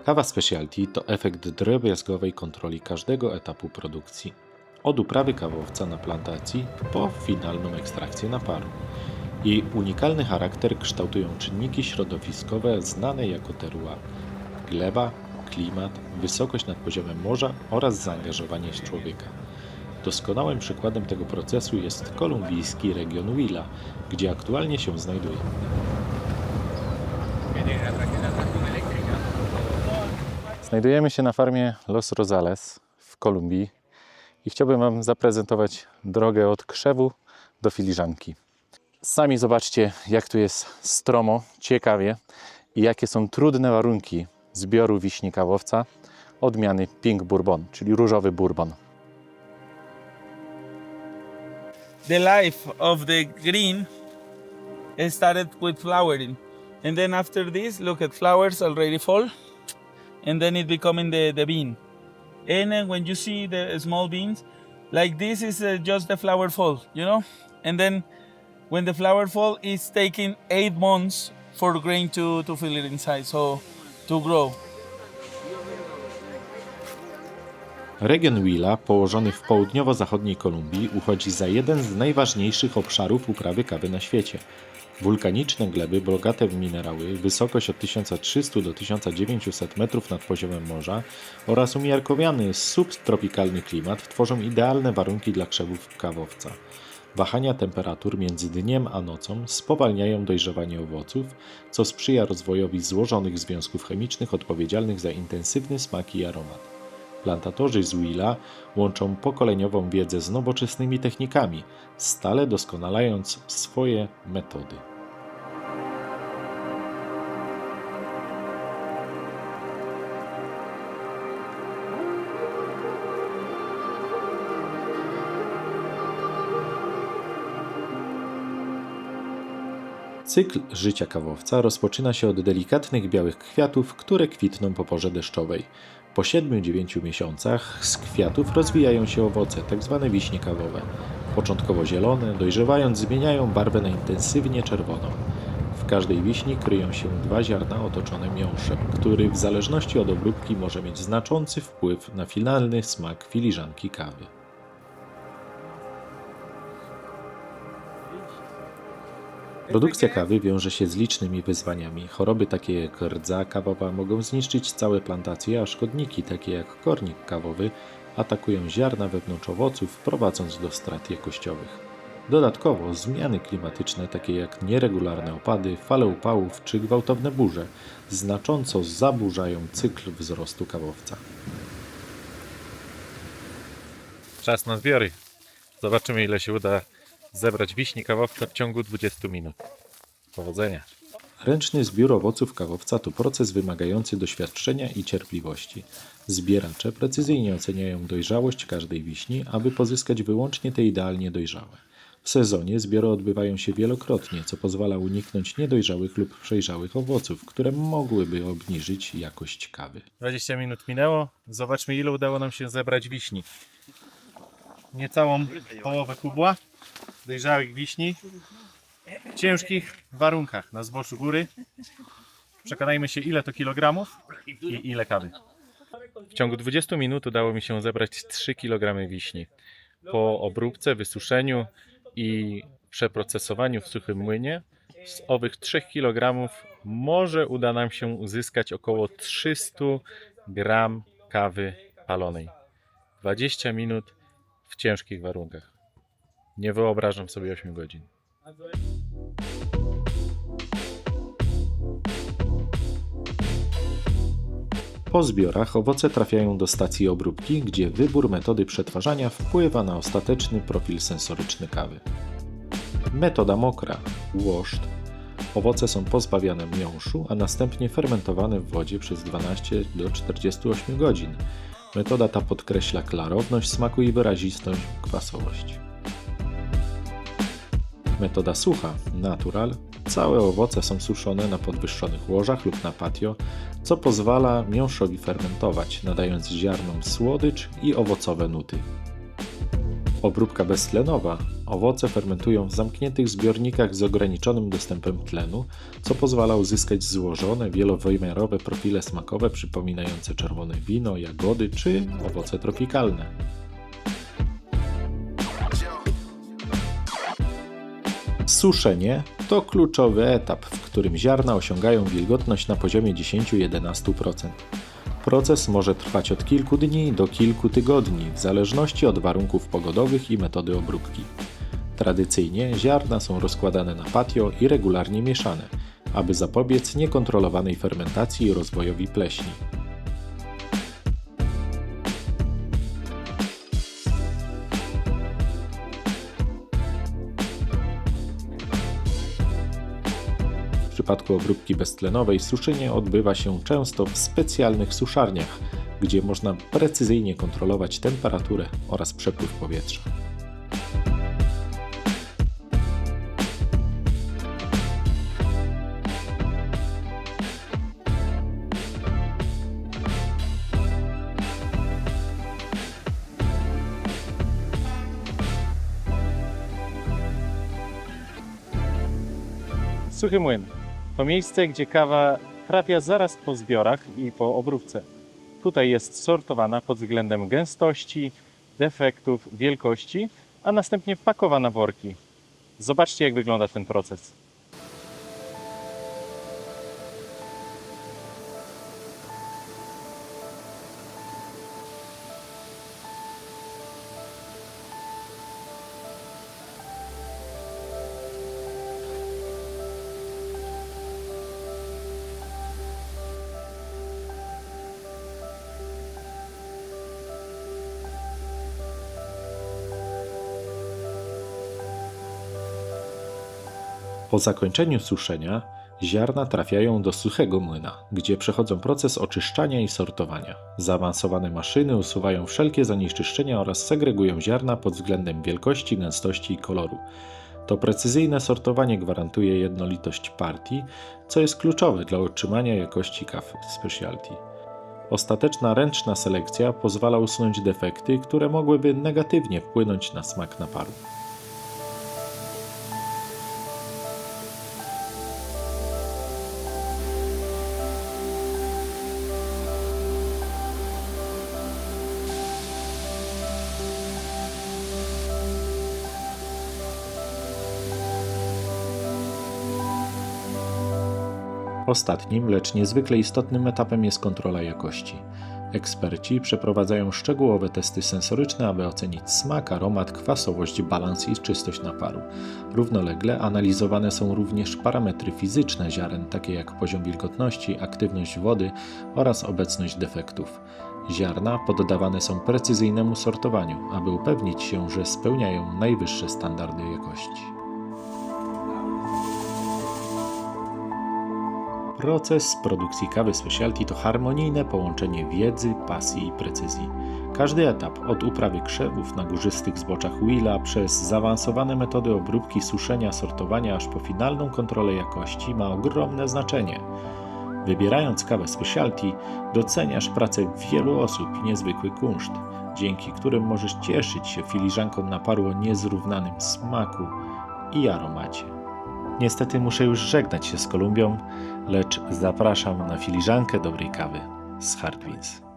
Kawa specialty to efekt drobiazgowej kontroli każdego etapu produkcji. Od uprawy kawowca na plantacji po finalną ekstrakcję naparu. Jej unikalny charakter kształtują czynniki środowiskowe znane jako terroir. Gleba, klimat, wysokość nad poziomem morza oraz zaangażowanie człowieka. Doskonałym przykładem tego procesu jest kolumbijski region Huila, gdzie aktualnie się znajduje. Znajdujemy się na farmie Los Rosales w Kolumbii i chciałbym Wam zaprezentować drogę od krzewu do filiżanki. Sami zobaczcie, jak tu jest stromo, ciekawie i jakie są trudne warunki zbioru wiśni kawowca odmiany Pink Bourbon, czyli różowy bourbon. The life of the green started with flowering, and then after this, look at flowers already fall, and then it becoming the bean. And then when you see the small beans, like this is just the flower fall, you know, and then when the flower fall, it's taking 8 months for the grain to fill it inside, so to grow. Region Huila, położony w południowo-zachodniej Kolumbii, uchodzi za jeden z najważniejszych obszarów uprawy kawy na świecie. Wulkaniczne gleby, bogate w minerały, wysokość od 1300 do 1900 metrów nad poziomem morza oraz umiarkowany subtropikalny klimat tworzą idealne warunki dla krzewów kawowca. Wahania temperatur między dniem a nocą spowalniają dojrzewanie owoców, co sprzyja rozwojowi złożonych związków chemicznych odpowiedzialnych za intensywny smak i aromat. Plantatorzy z Huila łączą pokoleniową wiedzę z nowoczesnymi technikami, stale doskonalając swoje metody. Cykl życia kawowca rozpoczyna się od delikatnych białych kwiatów, które kwitną po porze deszczowej. Po 7-9 miesiącach z kwiatów rozwijają się owoce, tzw. wiśnie kawowe. Początkowo zielone, dojrzewając zmieniają barwę na intensywnie czerwoną. W każdej wiśni kryją się 2 ziarna otoczone miąższem, który w zależności od obróbki może mieć znaczący wpływ na finalny smak filiżanki kawy. Produkcja kawy wiąże się z licznymi wyzwaniami. Choroby takie jak rdza kawowa mogą zniszczyć całe plantacje, a szkodniki takie jak kornik kawowy atakują ziarna wewnątrz owoców, prowadząc do strat jakościowych. Dodatkowo zmiany klimatyczne takie jak nieregularne opady, fale upałów czy gwałtowne burze znacząco zaburzają cykl wzrostu kawowca. Czas na zbiory. Zobaczymy, ile się uda zebrać wiśni kawowca w ciągu 20 minut. Powodzenia! Ręczny zbiór owoców kawowca to proces wymagający doświadczenia i cierpliwości. Zbieracze precyzyjnie oceniają dojrzałość każdej wiśni, aby pozyskać wyłącznie te idealnie dojrzałe. W sezonie zbiory odbywają się wielokrotnie, co pozwala uniknąć niedojrzałych lub przejrzałych owoców, które mogłyby obniżyć jakość kawy. 20 minut minęło. Zobaczmy, ile udało nam się zebrać wiśni. Niecałą połowę kubła dojrzałych wiśni w ciężkich warunkach na zboczu góry. Przekonajmy się, ile to kilogramów i ile kawy. W ciągu 20 minut udało mi się zebrać 3 kg wiśni. Po obróbce, wysuszeniu i przeprocesowaniu w suchym młynie z owych 3 kg może uda nam się uzyskać około 300 gram kawy palonej. 20 minut w ciężkich warunkach. Nie wyobrażam sobie 8 godzin. Po zbiorach owoce trafiają do stacji obróbki, gdzie wybór metody przetwarzania wpływa na ostateczny profil sensoryczny kawy. Metoda mokra, washed. Owoce są pozbawiane miąższu, a następnie fermentowane w wodzie przez 12 do 48 godzin. Metoda ta podkreśla klarowność smaku i wyrazistą kwasowość. Metoda sucha, natural. Całe owoce są suszone na podwyższonych łożach lub na patio, co pozwala miąższowi fermentować, nadając ziarnom słodycz i owocowe nuty. Obróbka beztlenowa. Owoce fermentują w zamkniętych zbiornikach z ograniczonym dostępem tlenu, co pozwala uzyskać złożone, wielowymiarowe profile smakowe przypominające czerwone wino, jagody czy owoce tropikalne. Suszenie to kluczowy etap, w którym ziarna osiągają wilgotność na poziomie 10-11%. Proces może trwać od kilku dni do kilku tygodni, w zależności od warunków pogodowych i metody obróbki. Tradycyjnie ziarna są rozkładane na patio i regularnie mieszane, aby zapobiec niekontrolowanej fermentacji i rozwojowi pleśni. W przypadku obróbki beztlenowej suszenie odbywa się często w specjalnych suszarniach, gdzie można precyzyjnie kontrolować temperaturę oraz przepływ powietrza. Suchy Młyn to miejsce, gdzie kawa trafia zaraz po zbiorach i po obróbce. Tutaj jest sortowana pod względem gęstości, defektów, wielkości, a następnie pakowana w worki. Zobaczcie, jak wygląda ten proces. Po zakończeniu suszenia ziarna trafiają do suchego młyna, gdzie przechodzą proces oczyszczania i sortowania. Zaawansowane maszyny usuwają wszelkie zanieczyszczenia oraz segregują ziarna pod względem wielkości, gęstości i koloru. To precyzyjne sortowanie gwarantuje jednolitość partii, co jest kluczowe dla utrzymania jakości kaw specialty. Ostateczna ręczna selekcja pozwala usunąć defekty, które mogłyby negatywnie wpłynąć na smak naparu. Ostatnim, lecz niezwykle istotnym etapem jest kontrola jakości. Eksperci przeprowadzają szczegółowe testy sensoryczne, aby ocenić smak, aromat, kwasowość, balans i czystość naparu. Równolegle analizowane są również parametry fizyczne ziaren, takie jak poziom wilgotności, aktywność wody oraz obecność defektów. Ziarna poddawane są precyzyjnemu sortowaniu, aby upewnić się, że spełniają najwyższe standardy jakości. Proces produkcji kawy specialty to harmonijne połączenie wiedzy, pasji i precyzji. Każdy etap, od uprawy krzewów na górzystych zboczach Willa, przez zaawansowane metody obróbki, suszenia, sortowania, aż po finalną kontrolę jakości, ma ogromne znaczenie. Wybierając kawę specialty, doceniasz pracę wielu osób i niezwykły kunszt, dzięki którym możesz cieszyć się filiżanką naparu o niezrównanym smaku i aromacie. Niestety muszę już żegnać się z Kolumbią, lecz zapraszam na filiżankę dobrej kawy z Hardwinz.